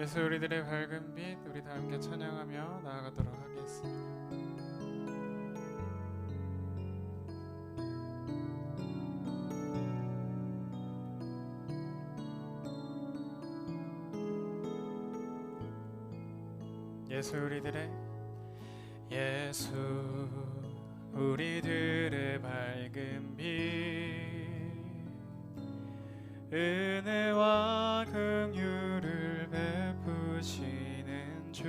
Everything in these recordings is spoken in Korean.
예수 우리들의 밝은 빛, 우리 다 함께 찬양하며 나아가도록 하겠습니다. 예수 우리들의 밝은 빛, 은혜와 긍휼을 베푸시는 주,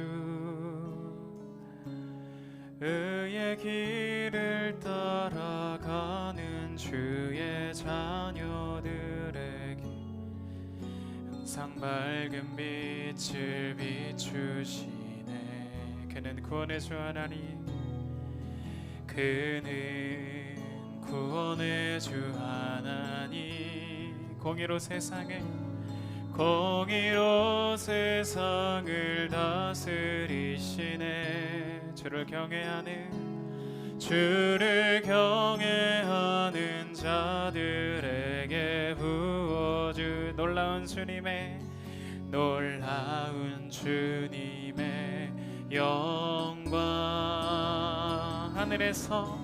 의의 길을 따라가는 주의 자녀들에게 항상 밝은 빛을 비추시네. 그는 구원의 주 하나님, 그는 구원의 주 하나님, 공의로 세상을 다스리시네. 주를 경외하는 자들에게 부어주 놀라운 주님의 영광. 하늘에서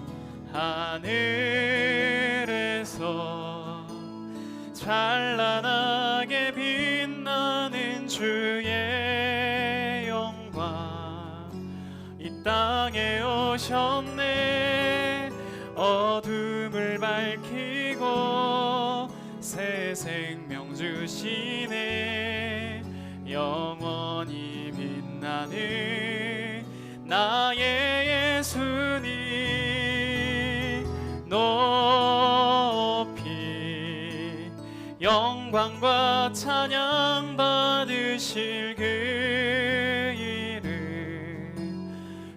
찬란하게 빛나는 주의 영광, 이 땅에 오셨네. 어둠을 밝히고 새 생명 주시네. 영원히 빛나는 나의 예수님, 높이 영광과 찬양 받으실 그 이름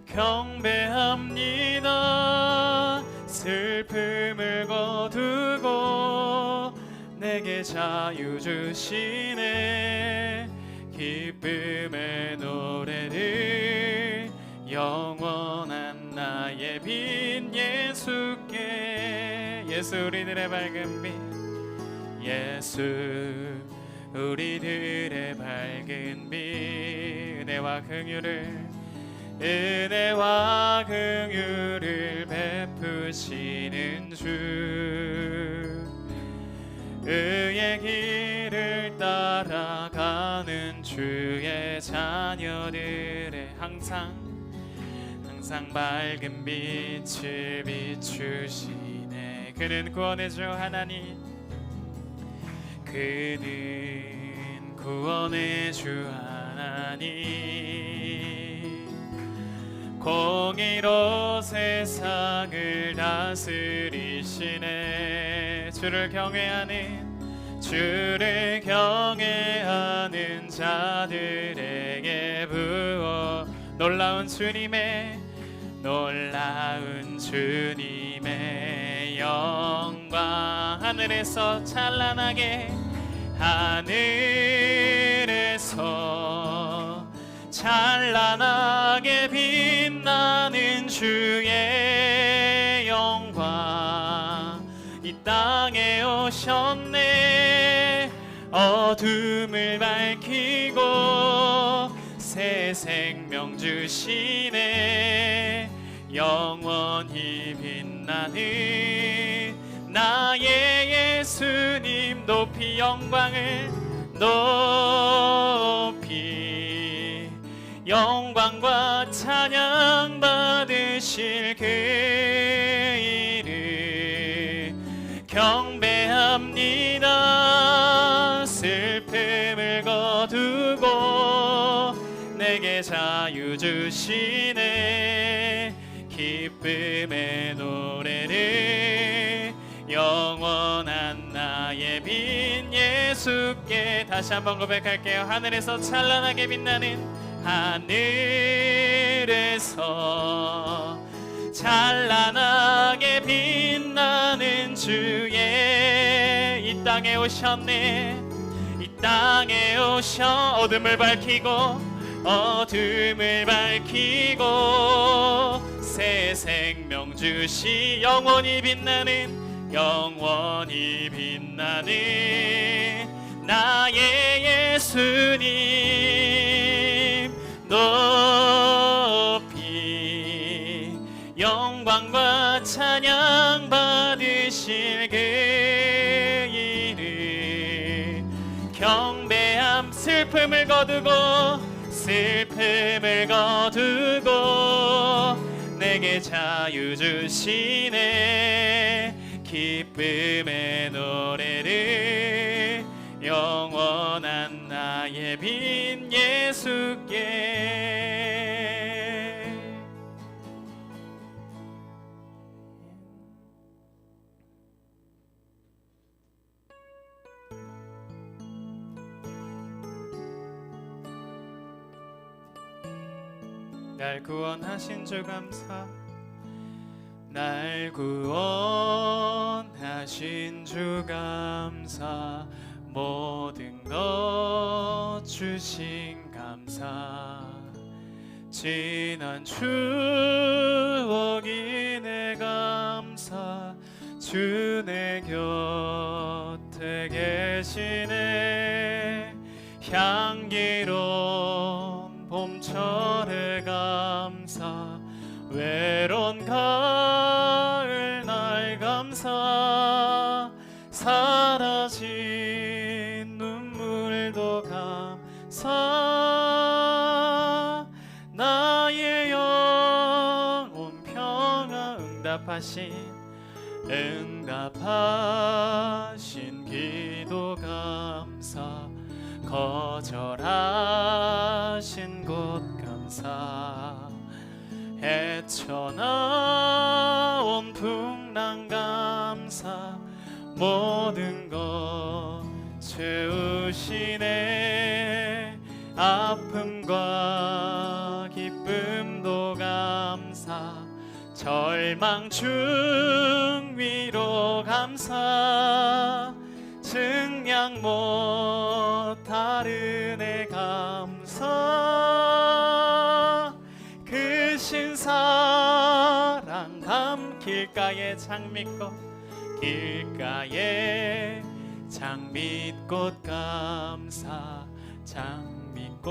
경배합니다. 슬픔을 거두고 내게 자유 주시네. 기쁨의 노래를 영원한 나의 빛 예수께. 예수 우리들의 밝은 빛, 예수 우리들의 밝은 빛, 은혜와 긍휼을 베푸시는 주, 의의 길을 따라가는 주의 자녀들의 항상 밝은 빛을 비추시네. 그는 구원의 주 하나님, 그는 구원의 주 하나님, 공의로 세상을 다스리시네. 주를 경외하는 자들에게 부어 놀라운 주님의 영광. 하늘에서 찬란하게 빛나는 주의 영광, 이 땅에 오셨네. 어둠을 밝히고 새 생명 주시네. 영원히 빛나는 나의 예수님, 높이 영광과 찬양 받으실 그 이름 경배합니다. 슬픔을 거두고 내게 자유 주시네. 기쁨의 노래를 영원한 나의 빛 예수께. 다시 한번 고백할게요. 하늘에서 찬란하게 빛나는 주의 이 땅에 오셔 어둠을 밝히고 새 생명 주시 영원히 빛나는 나의 예수님 거두고 슬픔을 거두고 내게 자유 주시네. 기쁨의 노래를 영원한 나의 빈 예수께. 날 구원하신 주 감사. 날 구원하신 주 감사. 모든 것 주신 감사. 지난 추억이 내 감사. 주 내 곁에 계시네. 향기로운 봄철의 감사. 외로운 가을 날 감사. 사라진 눈물도 감사. 나의 영혼 평화 응답하신 기도 감사. 거절하신 곳 감사. 헤쳐나온 풍랑 감사. 모든 것 채우시네. 아픔과 기쁨도 감사. 절망 중 위로 감사. 증량 못하는 애 감사. 그 신사랑 감 길가에 장미꽃. 길가에 장미꽃 감사. 장미꽃까지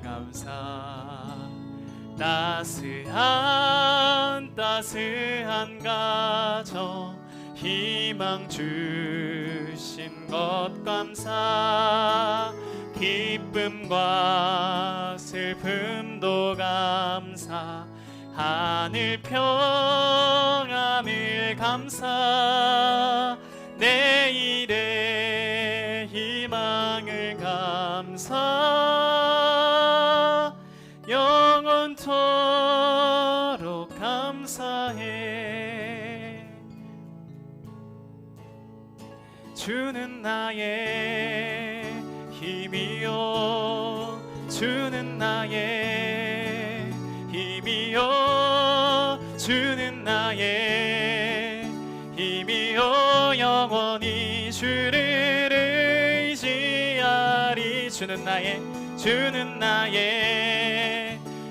감사. 따스한 가정. 희망 주신 것 감사. 기쁨과 슬픔도 감사. 하늘 평안을 감사. 내일의 희망을 감사. 영원토록 감사해. 주는 나의 힘이요. 주는 나의 힘이요. 주는 나의 힘이요. 영원히 주를 의지하리. 주는 나의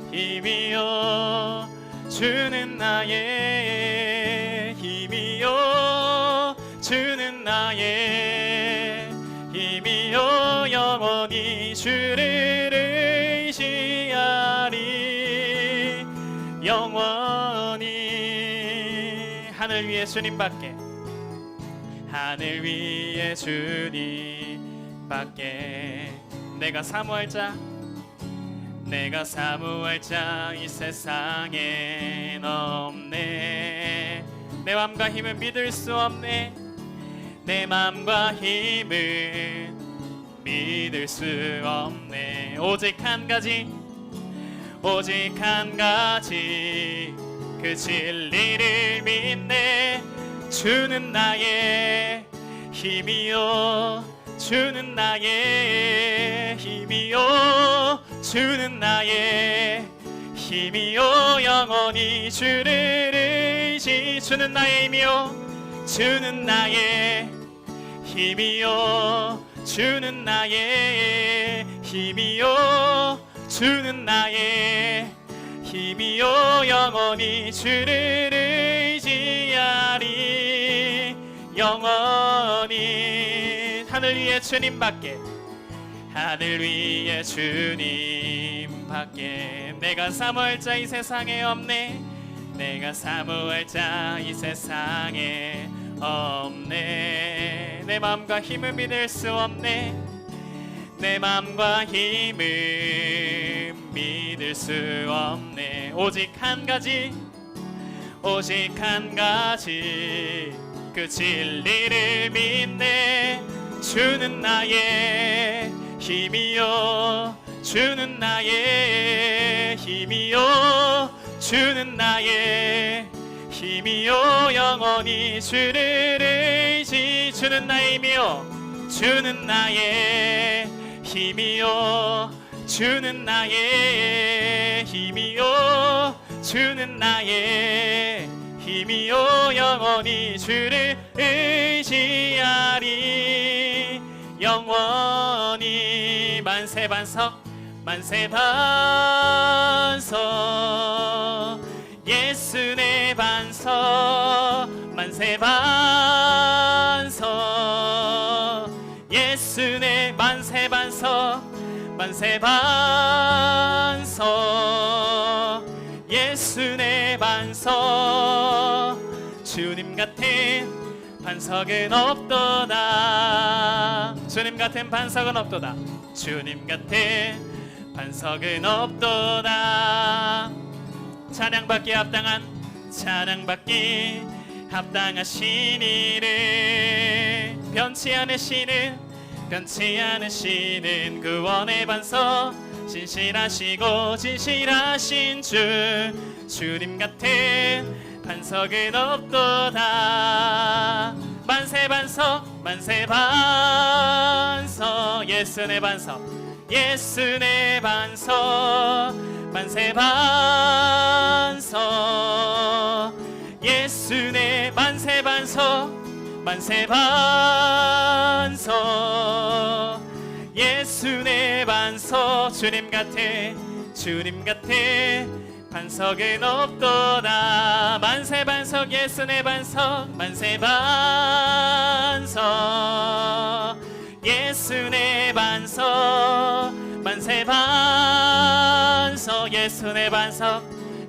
힘이요. 주는 나의 힘이요. 주는 나의 힘이요. 영원히 주를 의지하리. 영원히 하늘 위에 주님밖에. 하늘 위에 주님밖에. 내가 사모할 자 이 세상엔 없네. 내 맘과 힘은 믿을 수 없네. 내 맘과 힘은 믿을 수 없네. 오직 한 가지 그 진리를 믿네. 주는 나의 힘이요. 주는 나의 힘이요. 주는 나의 힘이요. 영원히 주를 의지. 주는 나의 힘이요. 주는 나의 힘이요. 주는 나의 힘이요. 주는 나의 힘이요. 영원히 주를 의지하리. 영원히 하늘 위에 주님밖에. 하늘 위에 주님밖에. 내가 사모할 자 이 세상에 없네. 내가 사모할 자 이 세상에 없네. 내 마음과 힘을 믿을 수 없네. 내 맘과 힘을 믿을 수 없네. 오직 한 가지, 오직 한 가지, 그 진리를 믿네. 주는 나의 힘이요, 주는 나의 힘이요, 주는 나의 힘이요. 영원히 주를 의지. 주는 나의 힘이요, 주는 나의 힘이요, 주는 나의 힘이요, 주는 나의 힘이요. 영원히 주를 의지하리. 영원히 만세 반석, 만세 반석, 예수 내 반석, 만세 반석, 예수 내 만세 반석, 만세 반석, 예수 내 반석. 주님 같은 반석은 없도다. 주님 같은 반석은 없도다. 주님 같은 반석은 없도다. 찬양받기 합당한, 찬양받기 합당하신 이를, 변치 않으시는, 변치 않으시는 구원의 반석, 신실하시고 진실하신 주. 주님 같은 반석은 없도다. 만세 반석, 만세 반석, 예수 내 반석, 예수 내 반석, 만세 반석, 예수 내 만세 반석, 만세 반석, 예수 내 반석. 주님 같은, 주님 같은 반석은 없도다. 만세 반석, 예수 내 반석, 만세 반석, 예수 내 반석, 만세 반석, 예수 내 반석,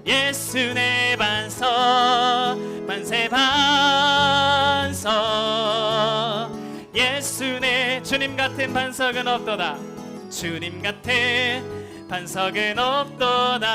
예수 내 반석, 만세 반석, 예수 내. 주님 같은 반석은 없도다. 주님 같은 반석은 없도다.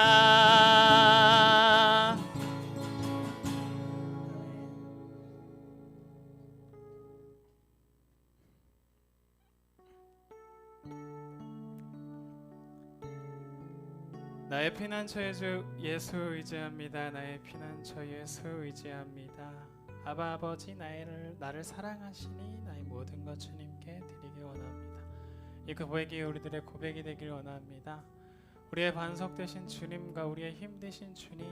나의 피난처의 주 예수 의지합니다. 나의 피난처 예수 의지합니다. 아바 아버지, 나를 사랑하시니 나의 모든 것 주님께 드리기 원합니다. 이 고백이 우리들의 고백이 되길 원합니다. 우리의 반석 되신 주님과 우리의 힘 되신 주님,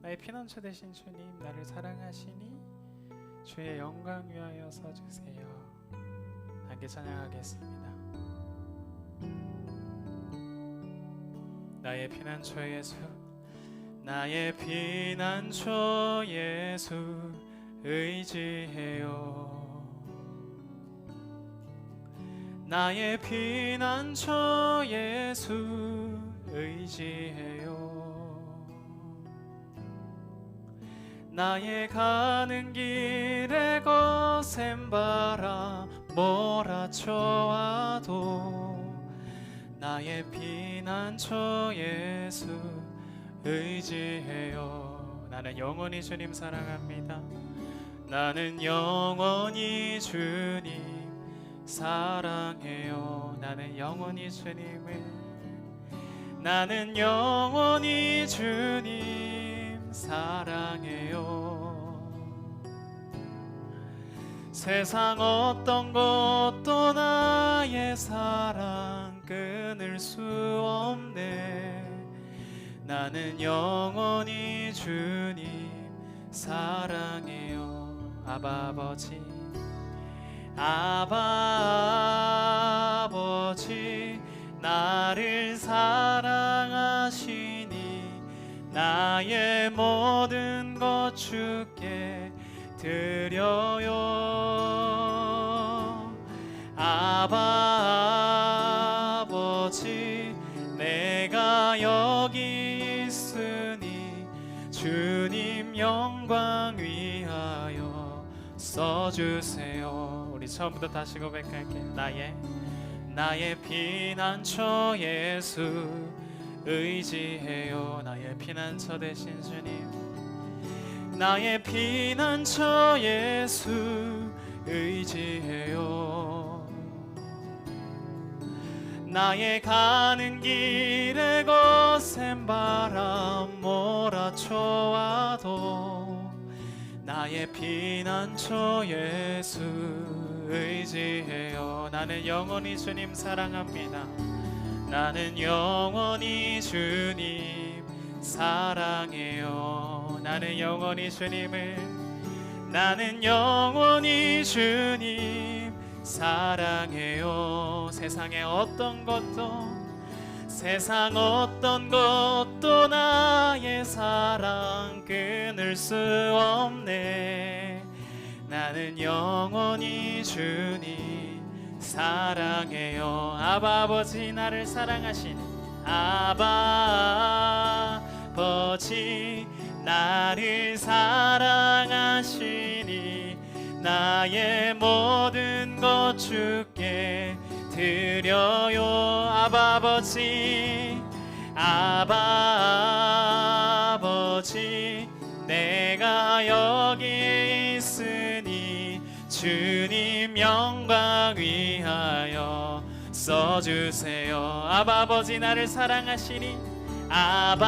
나의 피난처 되신 주님, 나를 사랑하시니 주의 영광 위하여 서주세요. 함께 찬양하겠습니다. 나의 피난처 예수, 나의 피난처 예수 의지해요. 나의 피난처 예수 의지해요. 나의 가는 길에 거센 바람 몰아쳐와도 나의 피난처 예수 의지해요. 나는 영원히 주님 사랑합니다. 나는 영원히 주님 사랑해요. 나는 영원히 주님을, 나는 영원히 주님 사랑해요. 세상 어떤 것도 나의 사랑 끊을 수 없네. 나는 영원히 주님 사랑해요. 아바 아버지, 아바 아버지, 나를 사랑하시니 나의 모든 것 주께 드려요. 아바 아버지, 내가 여기 있으니 주님 영광 위하여 써주세요. 우리 처음부터 다시 고백할게. 나의 피난처 예수 의지해요. 나의 피난처 되신 주님, 나의 피난처 예수 의지해요. 나의 가는 길에 거센 바람 몰아쳐와도 나의 피난처 예수 의지해요. 나는 영원히 주님 사랑합니다. 나는 영원히 주님 사랑해요. 나는 영원히 주님을, 나는 영원히 주님 사랑해요. 세상의 어떤 것도 나의 사랑 끊을 수 없네. 나는 영원히 주님 사랑해요. 아바 아버지 나를 사랑하시니, 아바 아버지 나를 사랑하시니 나의 모든 것 주께 드려요. 아바 아버지, 아바 아버지 내가 여기 있으니 주님 영광 위하여 써주세요. 아바 아버지 나를 사랑하시니, 아바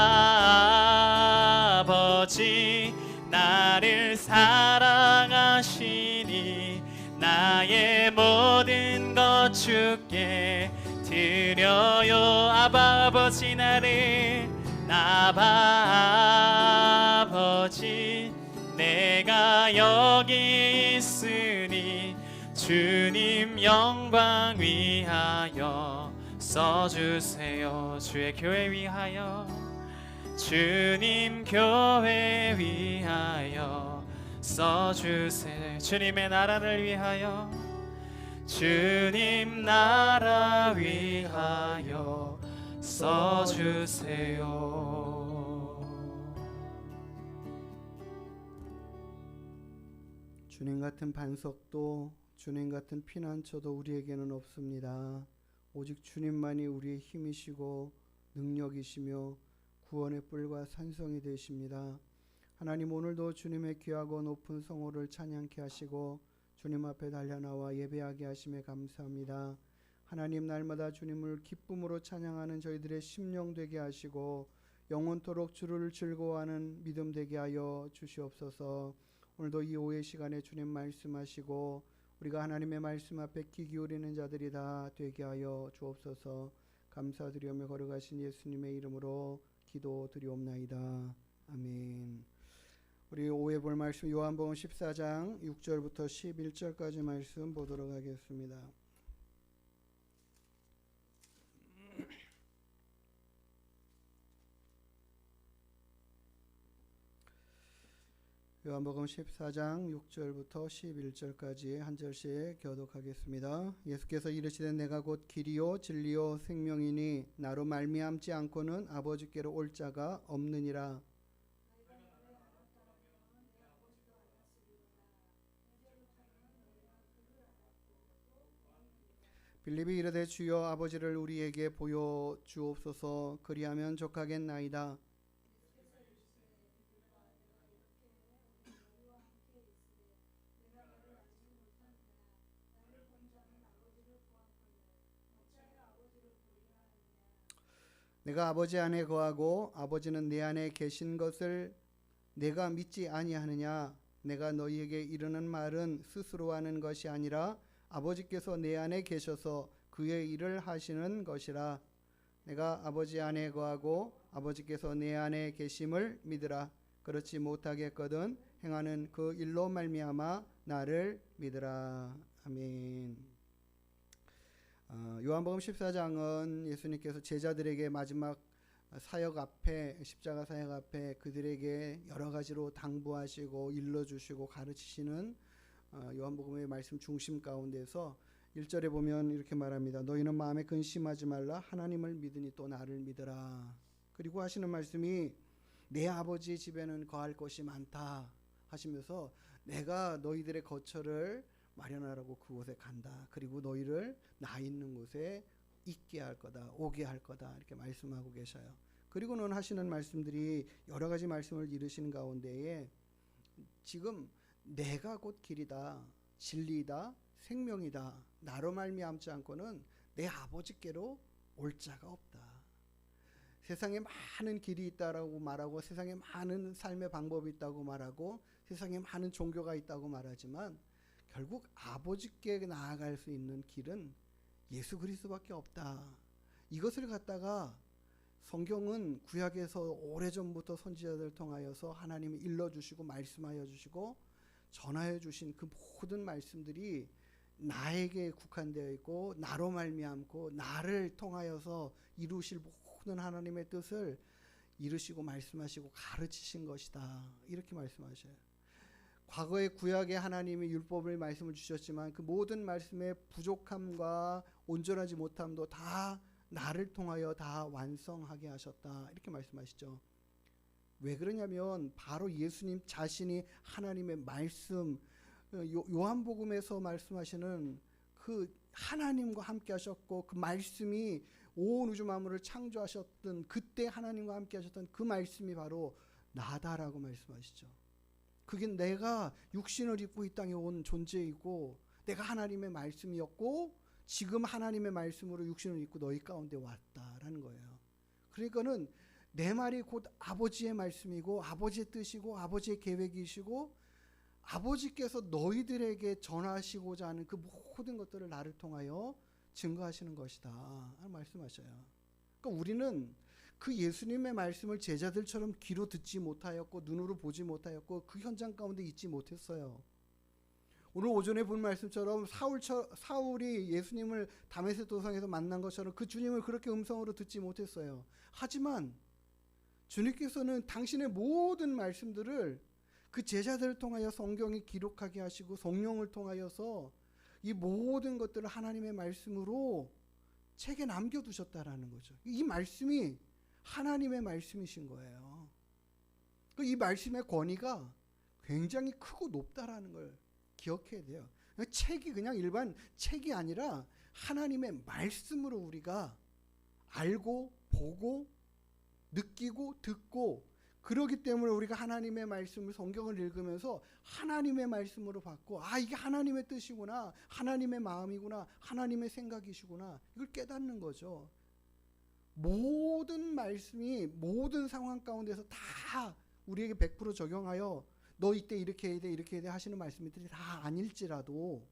아버지 나를 사랑하시니 나의 모든 것 주께 드려요. 아바 아버지 나를, 아바 아버지 내가 여기 있으니 주님 영광 위하여 써주세요. 주의 교회 위하여, 주님 교회 위하여 써주세요. 주님의 나라를 위하여, 주님 나라 위하여 써주세요. 주님 같은 반석도 주님 같은 피난처도 우리에게는 없습니다. 오직 주님만이 우리의 힘이시고 능력이시며 구원의 뿔과 산성이 되십니다. 하나님, 오늘도 주님의 귀하고 높은 성호를 찬양케 하시고 주님 앞에 달려나와 예배하게 하심에 감사합니다. 하나님, 날마다 주님을 기쁨으로 찬양하는 저희들의 심령 되게 하시고 영원토록 주를 즐거워하는 믿음 되게 하여 주시옵소서. 오늘도 이 오후의 시간에 주님 말씀하시고 우리가 하나님의 말씀 앞에 귀 기울이는 자들이 다 되게 하여 주옵소서. 감사드리며 걸어가신 예수님의 이름으로 기도드리옵나이다. 아멘. 우리 오후에 볼 말씀 요한복음 14장 6절부터 11절까지 말씀 보도록 하겠습니다. 요한복음 14장 6절부터 11절까지 한 절씩 교독하겠습니다. 예수께서 이르시되 내가 곧 길이요 진리요 생명이니 나로 말미암지 않고는 아버지께로 올 자가 없느니라. 빌립이 이르되 주여 아버지를 우리에게 보여 주옵소서. 그리하면 족하겠나이다. 내가 아버지 안에 거하고 아버지는 내 안에 계신 것을 내가 믿지 아니하느냐? 내가 너희에게 이르는 말은 스스로 하는 것이 아니라 아버지께서 내 안에 계셔서 그의 일을 하시는 것이라. 내가 아버지 안에 거하고 아버지께서 내 안에 계심을 믿으라. 그렇지 못하겠거든 행하는 그 일로 말미암아 나를 믿으라. 아멘. 요한복음 14장은 예수님께서 제자들에게 마지막 사역 앞에, 십자가 사역 앞에 그들에게 여러 가지로 당부하시고 일러주시고 가르치시는 요한복음의 말씀 중심 가운데서 1절에 보면 이렇게 말합니다. 너희는 마음에 근심하지 말라. 하나님을 믿으니 또 나를 믿으라. 그리고 하시는 말씀이 내 아버지 집에는 거할 곳이 많다 하시면서 내가 너희들의 거처를 마련하라고 그곳에 간다. 그리고 너희를 나 있는 곳에 있게 할 거다. 오게 할 거다. 이렇게 말씀하고 계셔요. 그리고는 하시는 말씀들이 여러 가지 말씀을 이루시는 가운데에 지금 내가 곧 길이다. 진리이다. 생명이다. 나로 말미암지 않고는 내 아버지께로 올 자가 없다. 세상에 많은 길이 있다라고 말하고 세상에 많은 삶의 방법이 있다고 말하고 세상에 많은 종교가 있다고 말하지만 결국 아버지께 나아갈 수 있는 길은 예수 그리스도밖에 없다. 이것을 갖다가 성경은 구약에서 오래전부터 선지자들을 통하여서 하나님이 일러주시고 말씀하여 주시고 전하여 주신 그 모든 말씀들이 나에게 국한되어 있고 나로 말미암고 나를 통하여서 이루실 모든 하나님의 뜻을 이루시고 말씀하시고 가르치신 것이다. 이렇게 말씀하셔요. 과거의 구약에 하나님이 율법을 말씀을 주셨지만 그 모든 말씀의 부족함과 온전하지 못함도 다 나를 통하여 다 완성하게 하셨다. 이렇게 말씀하시죠. 왜 그러냐면 바로 예수님 자신이 하나님의 말씀, 요한복음에서 말씀하시는 그 하나님과 함께 하셨고 그 말씀이 온 우주 만물을 창조하셨던 그때 하나님과 함께 하셨던 그 말씀이 바로 나다라고 말씀하시죠. 그게 내가 육신을 입고 이 땅에 온 존재이고 내가 하나님의 말씀이었고 지금 하나님의 말씀으로 육신을 입고 너희 가운데 왔다라는 거예요. 그러니까는 내 말이 곧 아버지의 말씀이고 아버지의 뜻이고 아버지의 계획이시고 아버지께서 너희들에게 전하시고자 하는 그 모든 것들을 나를 통하여 증거하시는 것이다 말씀하셔요. 그러니까 우리는 그 예수님의 말씀을 제자들처럼 귀로 듣지 못하였고 눈으로 보지 못하였고 그 현장 가운데 있지 못했어요. 오늘 오전에 본 말씀처럼 사울이 예수님을 다메섹 도상에서 만난 것처럼 그 주님을 그렇게 음성으로 듣지 못했어요. 하지만 주님께서는 당신의 모든 말씀들을 그 제자들을 통하여 성경에 기록하게 하시고 성령을 통하여서 이 모든 것들을 하나님의 말씀으로 책에 남겨두셨다라는 거죠. 이 말씀이 하나님의 말씀이신 거예요. 이 말씀의 권위가 굉장히 크고 높다라는 걸 기억해야 돼요. 책이 그냥 일반 책이 아니라 하나님의 말씀으로 우리가 알고 보고 느끼고 듣고 그러기 때문에 우리가 하나님의 말씀을 성경을 읽으면서 하나님의 말씀으로 받고 아 이게 하나님의 뜻이구나 하나님의 마음이구나 하나님의 생각이시구나 이걸 깨닫는 거죠. 모든 말씀이 모든 상황 가운데서 다 우리에게 100% 적용하여 너 이때 이렇게 해야 돼 이렇게 해야 돼 하시는 말씀들이 다 아닐지라도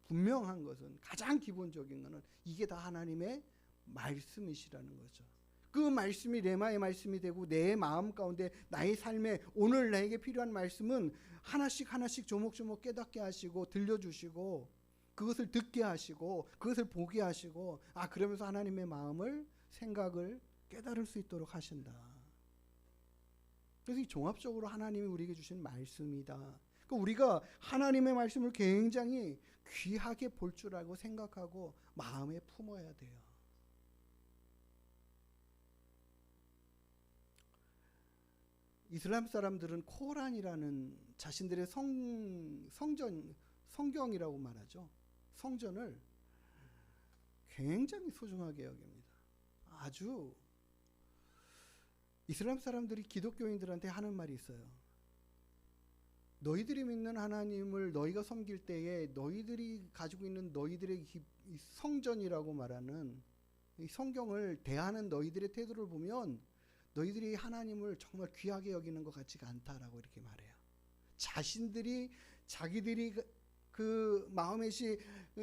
분명한 것은 가장 기본적인 것은 이게 다 하나님의 말씀이시라는 거죠. 그 말씀이 레마의 말씀이 되고 내 마음 가운데 나의 삶에 오늘 나에게 필요한 말씀은 하나씩 하나씩 조목조목 깨닫게 하시고 들려주시고 그것을 듣게 하시고 그것을 보게 하시고 아 그러면서 하나님의 마음을 생각을 깨달을 수 있도록 하신다. 그래서 이 종합적으로 하나님이 우리에게 주신 말씀이다. 그러니까 우리가 하나님의 말씀을 굉장히 귀하게 볼 줄 알고 생각하고 마음에 품어야 돼요. 이슬람 사람들은 코란이라는 자신들의 성경이라고 말하죠. 성전을 굉장히 소중하게 여깁니다. 아주 이슬람 사람들이 기독교인들한테 하는 말이 있어요. 너희들이 믿는 하나님을 너희가 섬길 때에 너희들이 가지고 있는 너희들의 이 성전이라고 말하는 이 성경을 대하는 너희들의 태도를 보면 너희들이 하나님을 정말 귀하게 여기는 것 같지가 않다라고 이렇게 말해요. 자기들이 그 마음의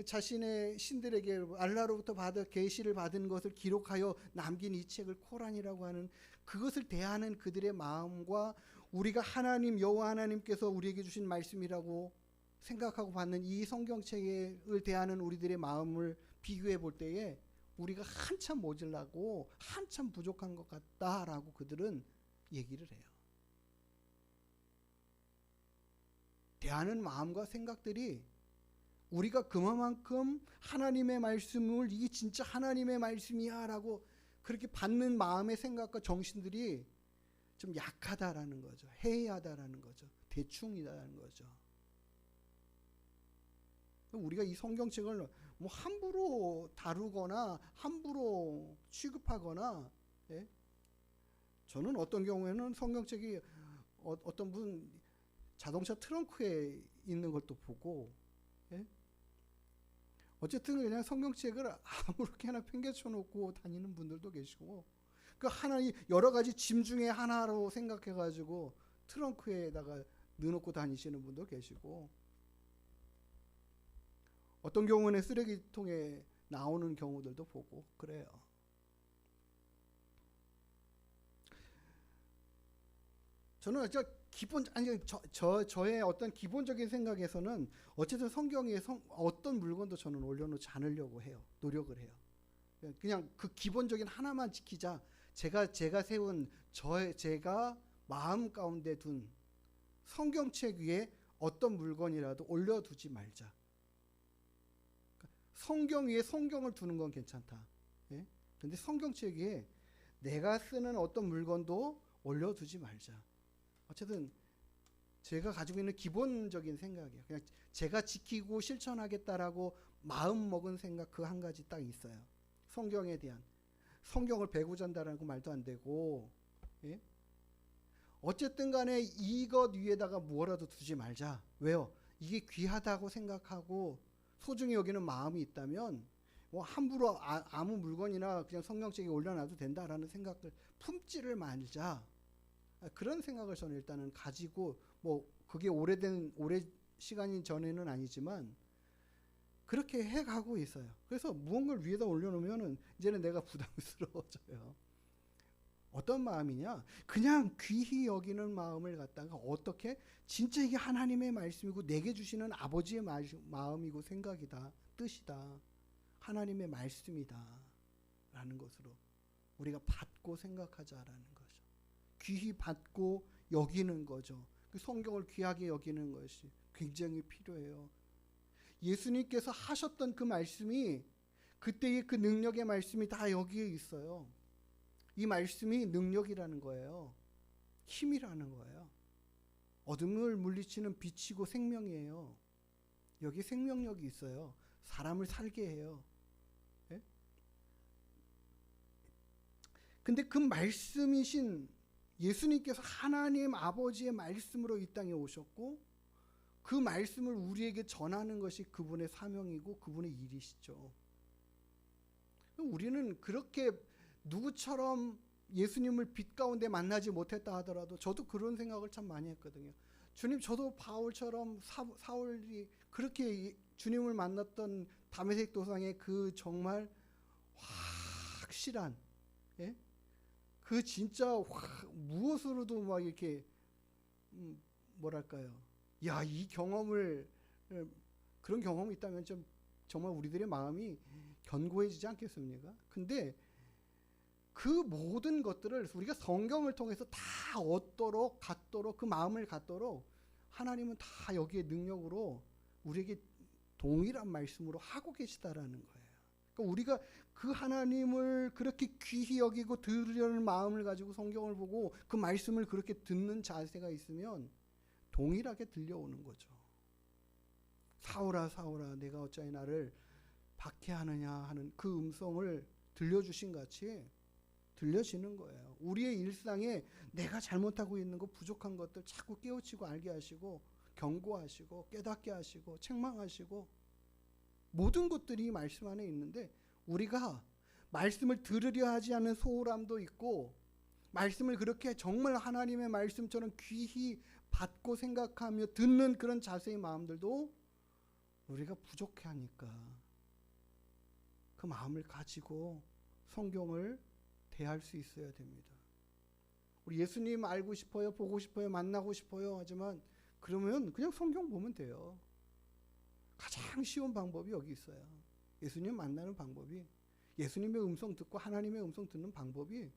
자신의 신들에게 알라로부터 계시를 받은 것을 기록하여 남긴 이 책을 코란이라고 하는 그것을 대하는 그들의 마음과 우리가 하나님 여호와 하나님께서 우리에게 주신 말씀이라고 생각하고 받는 이 성경책을 대하는 우리들의 마음을 비교해 볼 때에 우리가 한참 모자라고 한참 부족한 것 같다라고 그들은 얘기를 해요. 대하는 마음과 생각들이 우리가 그만큼 하나님의 말씀을 이게 진짜 하나님의 말씀이야 라고 그렇게 받는 마음의 생각과 정신들이 좀 약하다라는 거죠. 해이하다라는 거죠. 대충이다라는 거죠. 우리가 이 성경책을 뭐 함부로 다루거나 함부로 취급하거나, 예? 저는 어떤 경우에는 성경책이 어떤 분 자동차 트렁크에 있는 것도 보고, 예? 어쨌든 그냥 성경책을 아무렇게나 팽개쳐 놓고 다니는 분들도 계시고, 그 하나의 여러 가지 짐 중에 하나로 생각해 가지고 트렁크에다가 넣어놓고 다니시는 분도 계시고, 어떤 경우는 쓰레기통에 나오는 경우들도 보고 그래요. 저는 저의 어떤 기본적인 생각에서는 어쨌든 성경에 어떤 물건도 저는 올려놓지 않으려고 해요. 노력을 해요. 그냥 그 기본적인 하나만 지키자. 제가 세운 제가 마음 가운데 둔 성경책 위에 어떤 물건이라도 올려두지 말자. 성경 위에 성경을 두는 건 괜찮다. 예? 근데 성경책 위에 내가 쓰는 어떤 물건도 올려두지 말자. 어쨌든 제가 가지고 있는 기본적인 생각이에요. 그냥 제가 지키고 실천하겠다라고 마음 먹은 생각 그 한 가지 딱 있어요. 성경에 대한. 성경을 배구전다라고 말도 안 되고, 예? 어쨌든 간에 이것 위에다가 뭐라도 두지 말자. 왜요? 이게 귀하다고 생각하고 소중히 여기는 마음이 있다면 뭐 함부로 아무 물건이나 그냥 성경책에 올려놔도 된다라는 생각을 품지를 말자. 그런 생각을 저는 일단은 가지고, 뭐 그게 오래 시간이 전에는 아니지만 그렇게 해가고 있어요. 그래서 무언가를 위에다 올려놓으면은 이제는 내가 부담스러워져요. 어떤 마음이냐? 그냥 귀히 여기는 마음을 갖다가 어떻게 진짜 이게 하나님의 말씀이고 내게 주시는 아버지의 마음이고 생각이다, 뜻이다, 하나님의 말씀이다 라는 것으로 우리가 받고 생각하자라는 거죠. 귀히 받고 여기는 거죠. 그 성경을 귀하게 여기는 것이 굉장히 필요해요. 예수님께서 하셨던 그 말씀이, 그때의 그 능력의 말씀이 다 여기에 있어요. 이 말씀이 능력이라는 거예요. 힘이라는 거예요. 어둠을 물리치는 빛이고 생명이에요. 여기 생명력이 있어요. 사람을 살게 해요. 예? 근데 그 말씀이신 예수님께서 하나님 아버지의 말씀으로 이 땅에 오셨고 그 말씀을 우리에게 전하는 것이 그분의 사명이고 그분의 일이시죠. 우리는 그렇게 누구처럼 예수님을 빛 가운데 만나지 못했다 하더라도, 저도 그런 생각을 참 많이 했거든요. 주님, 저도 바울처럼 사울이 그렇게 주님을 만났던 다메섹 도상의 그 정말 확실한, 예? 그 진짜 무엇으로도 막 이렇게 뭐랄까요? 야, 이 경험을, 그런 경험이 있다면 좀 정말 우리들의 마음이 견고해지지 않겠습니까? 근데 그 모든 것들을 우리가 성경을 통해서 다 얻도록, 갖도록, 그 마음을 갖도록 하나님은 다 여기에 능력으로 우리에게 동일한 말씀으로 하고 계시다라는 거예요. 그러니까 우리가 그 하나님을 그렇게 귀히 여기고 들으려는 마음을 가지고 성경을 보고 그 말씀을 그렇게 듣는 자세가 있으면 동일하게 들려오는 거죠. 사울아 사울아 내가 어찌하여 나를 박해하느냐 하는 그 음성을 들려주신 같이 들려지는 거예요. 우리의 일상에 내가 잘못하고 있는 것, 부족한 것들 자꾸 깨우치고 알게 하시고 경고하시고 깨닫게 하시고 책망하시고 모든 것들이 말씀 안에 있는데, 우리가 말씀을 들으려 하지 않는 소홀함도 있고 말씀을 그렇게 정말 하나님의 말씀처럼 귀히 받고 생각하며 듣는 그런 자세의 마음들도 우리가 부족해하니까 그 마음을 가지고 성경을 대할 수 있어야 됩니다. 우리 예수님 알고 싶어요, 보고 싶어요, 만나고 싶어요 하지만 그러면 그냥 성경 보면 돼요. 가장 쉬운 방법이 여기 있어요. 예수님 만나는 방법이, 예수님의 음성 듣고 하나님의 음성 듣는 방법이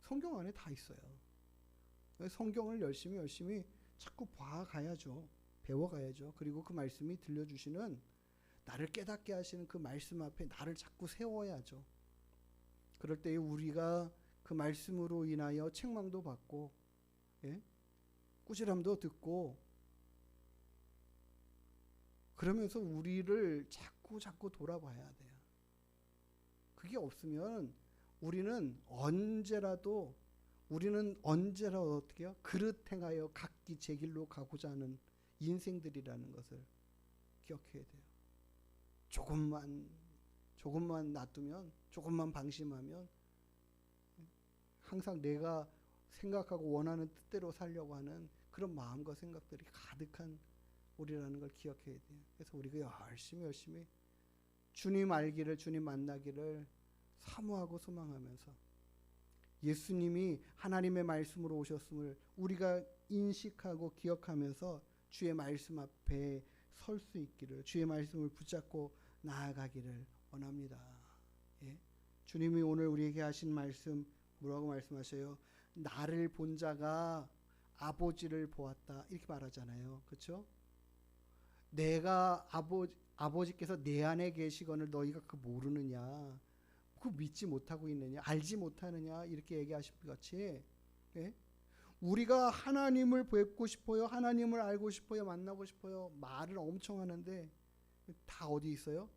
성경 안에 다 있어요. 성경을 열심히 자꾸 봐가야죠. 배워가야죠. 그리고 그 말씀이 들려주시는, 나를 깨닫게 하시는 그 말씀 앞에 나를 자꾸 세워야죠. 그럴 때 우리가 그 말씀으로 인하여 책망도 받고, 예? 꾸지람도 듣고, 그러면서 우리를 자꾸 돌아봐야 돼요. 그게 없으면 우리는 언제라도 어떻게 해요? 그릇 행하여 각기 제 길로 가고자 하는 인생들이라는 것을 기억해야 돼요. 조금만 놔두면, 조금만 방심하면 항상 내가 생각하고 원하는 뜻대로 살려고 하는 그런 마음과 생각들이 가득한 우리라는 걸 기억해야 돼요. 그래서 우리가 열심히 주님 알기를, 주님 만나기를 사모하고 소망하면서 예수님이 하나님의 말씀으로 오셨음을 우리가 인식하고 기억하면서 주의 말씀 앞에 설 수 있기를, 주의 말씀을 붙잡고 나아가기를 원합니다. 예? 주님이 오늘 우리에게 하신 말씀 뭐라고 말씀하셔요? 나를 본 자가 아버지를 보았다 이렇게 말하잖아요. 그렇죠? 내가 아버지께서 내 안에 계시거늘 너희가 그 모르느냐, 그 믿지 못하고 있느냐, 알지 못하느냐 이렇게 얘기하신 것 같이, 예? 우리가 하나님을 뵙고 싶어요, 하나님을 알고 싶어요, 만나고 싶어요 말을 엄청 하는데 다 어디 있어요?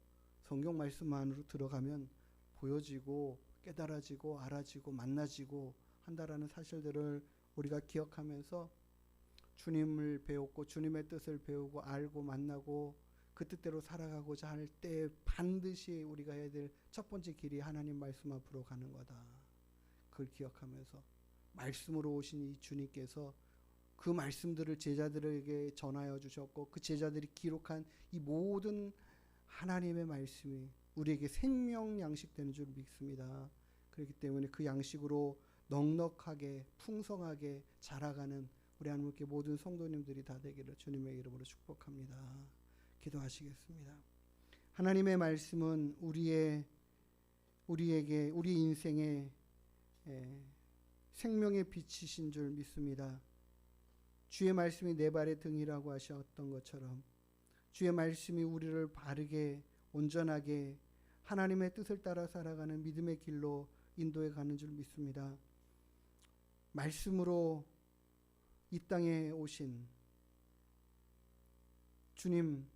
성경 말씀 안으로 들어가면 보여지고 깨달아지고 알아지고 만나지고 한다라는 사실들을 우리가 기억하면서 주님을 배웠고 주님의 뜻을 배우고 알고 만나고 그 뜻대로 살아가고자 할 때 반드시 우리가 해야 될 첫 번째 길이 하나님 말씀 앞으로 가는 거다. 그걸 기억하면서 말씀으로 오신 이 주님께서 그 말씀들을 제자들에게 전하여 주셨고 그 제자들이 기록한 이 모든 하나님의 말씀이 우리에게 생명 양식되는 줄 믿습니다. 그렇기 때문에 그 양식으로 넉넉하게 풍성하게 자라가는 우리 하나님께 모든 성도님들이 다 되기를 주님의 이름으로 축복합니다. 기도하시겠습니다. 하나님의 말씀은 우리에게 우리 인생에 생명의 빛이신 줄 믿습니다. 주의 말씀이 내 발의 등이라고 하셨던 것처럼 주의 말씀이 우리를 바르게 온전하게 하나님의 뜻을 따라 살아가는 믿음의 길로 인도해 가는 줄 믿습니다. 말씀으로 이 땅에 오신 주님,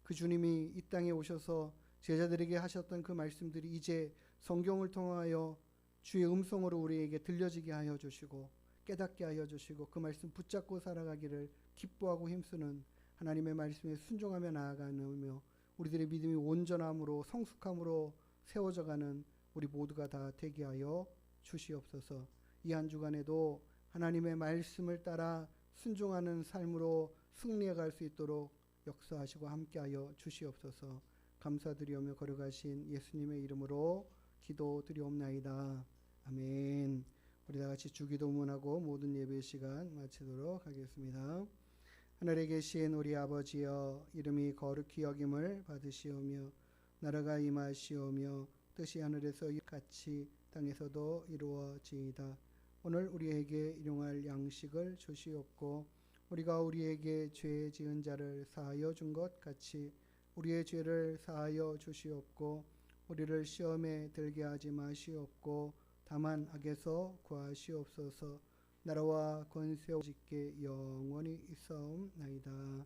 그 주님이 이 땅에 오셔서 제자들에게 하셨던 그 말씀들이 이제 성경을 통하여 주의 음성으로 우리에게 들려지게 하여 주시고 깨닫게 하여 주시고 그 말씀 붙잡고 살아가기를 기뻐하고 힘쓰는 하나님의 말씀에 순종하며 나아가며 우리들의 믿음이 온전함으로 성숙함으로 세워져가는 우리 모두가 다 되게 하여 주시옵소서. 이 한 주간에도 하나님의 말씀을 따라 순종하는 삶으로 승리해 갈 수 있도록 역사하시고 함께하여 주시옵소서. 감사드리오며 걸어가신 예수님의 이름으로 기도드리옵나이다. 아멘. 우리 다 같이 주기도문하고 모든 예배 시간 마치도록 하겠습니다. 하늘에 계신 우리 아버지여, 이름이 거룩히 여김을 받으시오며 나라가 임하시오며 뜻이 하늘에서 같이 땅에서도 이루어지이다. 오늘 우리에게 일용할 양식을 주시옵고 우리가 우리에게 죄 지은 자를 사하여 준 것 같이 우리의 죄를 사하여 주시옵고 우리를 시험에 들게 하지 마시옵고 다만 악에서 구하시옵소서. 나라와 권세 오직게 영원히 있사옵나이다.